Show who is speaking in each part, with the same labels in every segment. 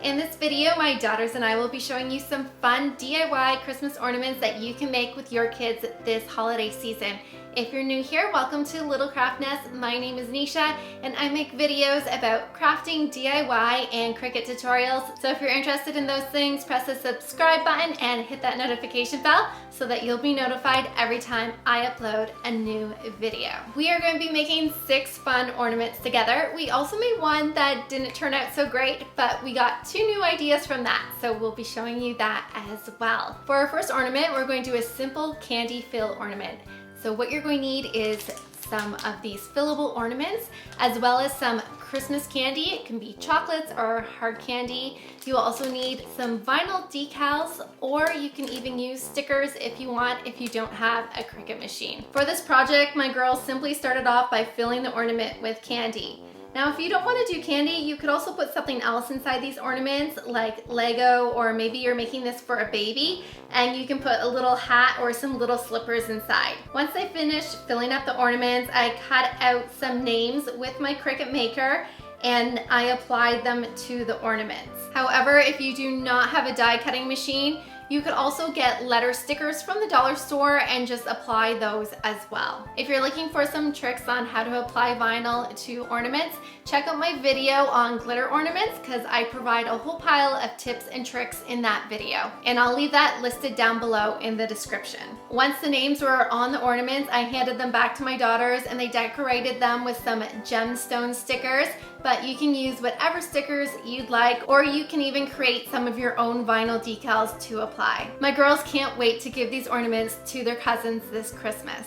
Speaker 1: In this video, my daughters and I will be showing you some fun DIY Christmas ornaments that you can make with your kids this holiday season. If you're new here, welcome to Little Craft Nest. My name is Nisha and I make videos about crafting, DIY, and Cricut tutorials. So if you're interested in those things, press the subscribe button and hit that notification bell so that you'll be notified every time I upload a new video. We are going to be making 6 fun ornaments together. We also made one that didn't turn out so great, but we got 2 new ideas from that, so we'll be showing you that as well. For our first ornament, we're going to do a simple candy fill ornament. So what you're going to need is some of these fillable ornaments, as well as some Christmas candy. It can be chocolates or hard candy. You will also need some vinyl decals, or you can even use stickers if you want, if you don't have a Cricut machine. For this project, my girls simply started off by filling the ornament with candy. Now, if you don't want to do candy, you could also put something else inside these ornaments, like Lego, or maybe you're making this for a baby, and you can put a little hat or some little slippers inside. Once I finished filling up the ornaments, I cut out some names with my Cricut Maker, and I applied them to the ornaments. However, if you do not have a die cutting machine, you could also get letter stickers from the dollar store and just apply those as well. If you're looking for some tricks on how to apply vinyl to ornaments, check out my video on glitter ornaments because I provide a whole pile of tips and tricks in that video. And I'll leave that listed down below in the description. Once the names were on the ornaments, I handed them back to my daughters and they decorated them with some gemstone stickers, but you can use whatever stickers you'd like, or you can even create some of your own vinyl decals to apply. My girls can't wait to give these ornaments to their cousins this Christmas.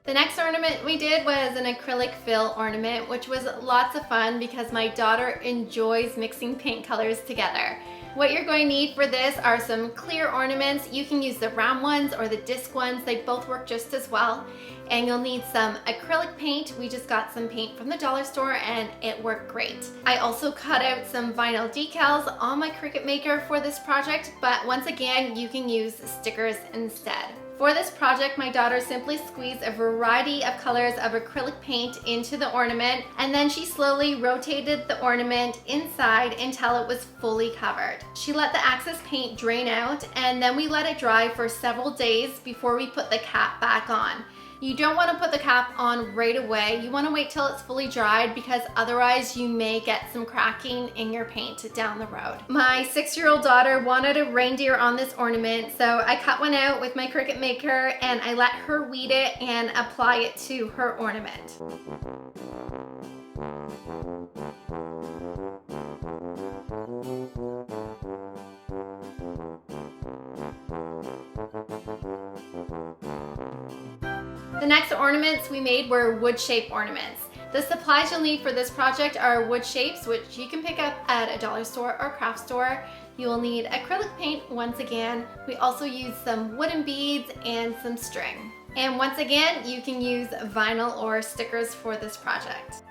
Speaker 1: The next ornament we did was an acrylic fill ornament, which was lots of fun because my daughter enjoys mixing paint colors together. What you're going to need for this are some clear ornaments. You can use the round ones or the disc ones. They both work just as well. And you'll need some acrylic paint. We just got some paint from the dollar store and it worked great. I also cut out some vinyl decals on my Cricut Maker for this project, but once again, you can use stickers instead. For this project, my daughter simply squeezed a variety of colors of acrylic paint into the ornament, and then she slowly rotated the ornament inside until it was fully covered. She let the excess paint drain out, and then we let it dry for several days before we put the cap back on. You don't want to put the cap on right away. You want to wait till it's fully dried because otherwise you may get some cracking in your paint down the road. My 6-year-old daughter wanted a reindeer on this ornament, so I cut one out with my Cricut Maker and I let her weed it and apply it to her ornament. The next ornaments we made were wood shape ornaments. The supplies you'll need for this project are wood shapes, which you can pick up at a dollar store or craft store. You will need acrylic paint once again. We also used some wooden beads and some string. And once again, you can use vinyl or stickers for this project.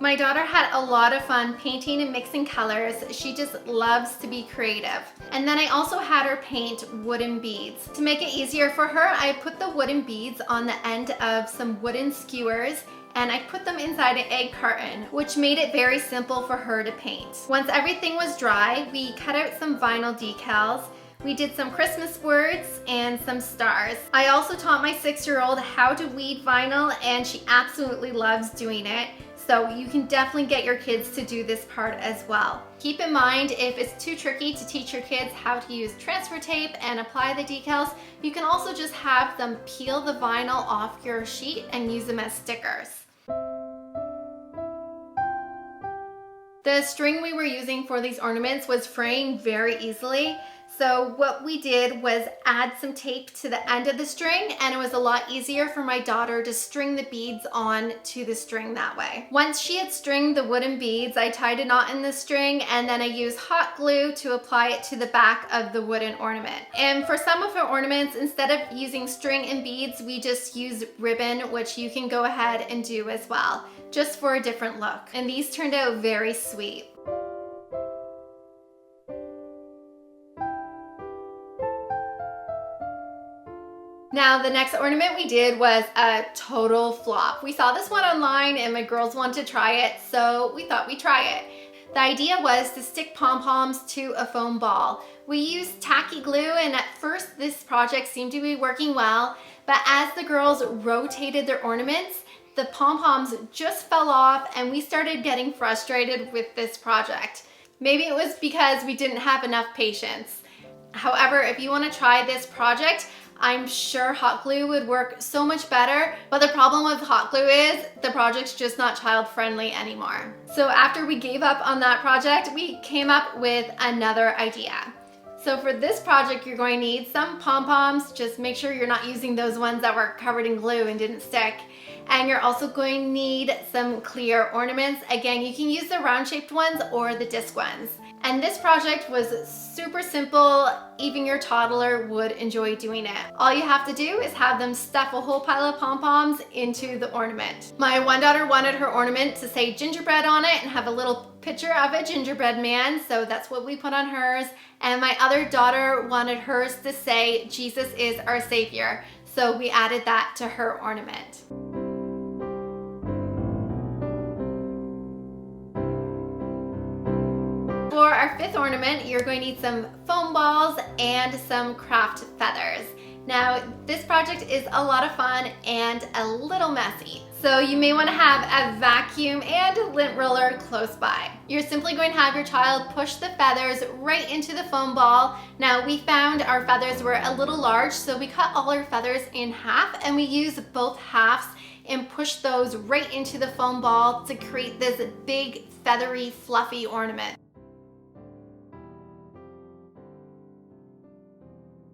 Speaker 1: My daughter had a lot of fun painting and mixing colors. She just loves to be creative. And then I also had her paint wooden beads. To make it easier for her, I put the wooden beads on the end of some wooden skewers and I put them inside an egg carton, which made it very simple for her to paint. Once everything was dry, we cut out some vinyl decals. We did some Christmas words and some stars. I also taught my 6-year-old how to weed vinyl and she absolutely loves doing it. So you can definitely get your kids to do this part as well. Keep in mind, if it's too tricky to teach your kids how to use transfer tape and apply the decals, you can also just have them peel the vinyl off your sheet and use them as stickers. The string we were using for these ornaments was fraying very easily. So what we did was add some tape to the end of the string, and it was a lot easier for my daughter to string the beads on to the string that way. Once she had stringed the wooden beads, I tied a knot in the string and then I used hot glue to apply it to the back of the wooden ornament. And for some of our ornaments, instead of using string and beads, we just use ribbon, which you can go ahead and do as well, just for a different look. And these turned out very sweet. Now, the next ornament we did was a total flop. We saw this one online and my girls wanted to try it, so we thought we'd try it. The idea was to stick pom-poms to a foam ball. We used tacky glue, and at first this project seemed to be working well, but as the girls rotated their ornaments, the pom-poms just fell off and we started getting frustrated with this project. Maybe it was because we didn't have enough patience. However, if you want to try this project, I'm sure hot glue would work so much better, but the problem with hot glue is the project's just not child friendly anymore. So after we gave up on that project, we came up with another idea. So for this project, you're going to need some pom-poms. Just make sure you're not using those ones that were covered in glue and didn't stick. And you're also going to need some clear ornaments. Again, you can use the round shaped ones or the disc ones. And this project was super simple. Even your toddler would enjoy doing it. All you have to do is have them stuff a whole pile of pom-poms into the ornament. My one daughter wanted her ornament to say gingerbread on it and have a little picture of a gingerbread man, so that's what we put on hers. And my other daughter wanted hers to say Jesus is our Savior, so we added that to her ornament. For our fifth ornament, you're going to need some foam balls and some craft feathers. Now, this project is a lot of fun and a little messy, so you may want to have a vacuum and a lint roller close by. You're simply going to have your child push the feathers right into the foam ball. Now, we found our feathers were a little large, so we cut all our feathers in half and we used both halves and push those right into the foam ball to create this big, feathery, fluffy ornament.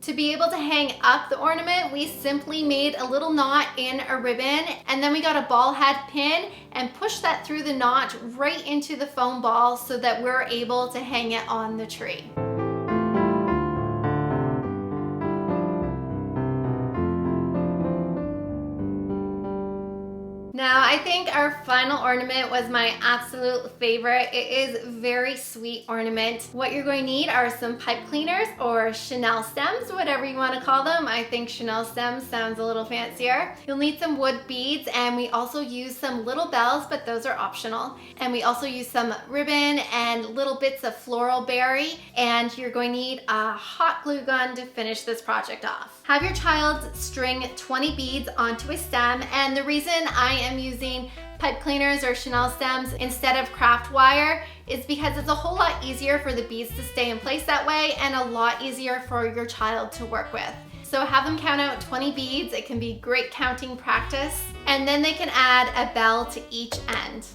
Speaker 1: To be able to hang up the ornament, we simply made a little knot in a ribbon, and then we got a ball head pin and pushed that through the notch right into the foam ball so that we're able to hang it on the tree. Now, I think our final ornament was my absolute favorite. It is a very sweet ornament. What you're going to need are some pipe cleaners or Chanel stems, whatever you want to call them. I think Chanel stems sounds a little fancier. You'll need some wood beads, and we also use some little bells, but those are optional. And we also use some ribbon and little bits of floral berry, and you're going to need a hot glue gun to finish this project off. Have your child string 20 beads onto a stem, and the reason I am using pipe cleaners or Chanel stems instead of craft wire is because it's a whole lot easier for the beads to stay in place that way and a lot easier for your child to work with. So have them count out 20 beads. It can be great counting practice. And then they can add a bell to each end.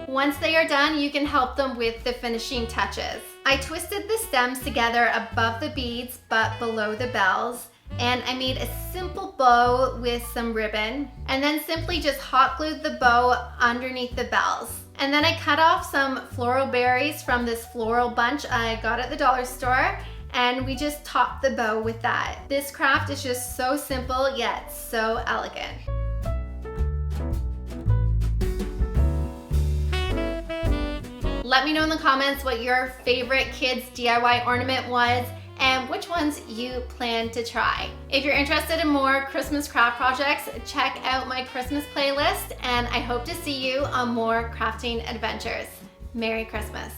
Speaker 1: Once they are done, you can help them with the finishing touches. I twisted the stems together above the beads but below the bells, and I made a simple bow with some ribbon, and then simply just hot glued the bow underneath the bells. And then I cut off some floral berries from this floral bunch I got at the dollar store, and we just topped the bow with that. This craft is just so simple yet so elegant. Let me know in the comments what your favorite kids DIY ornament was and which ones you plan to try. If you're interested in more Christmas craft projects, check out my Christmas playlist, and I hope to see you on more crafting adventures. Merry Christmas.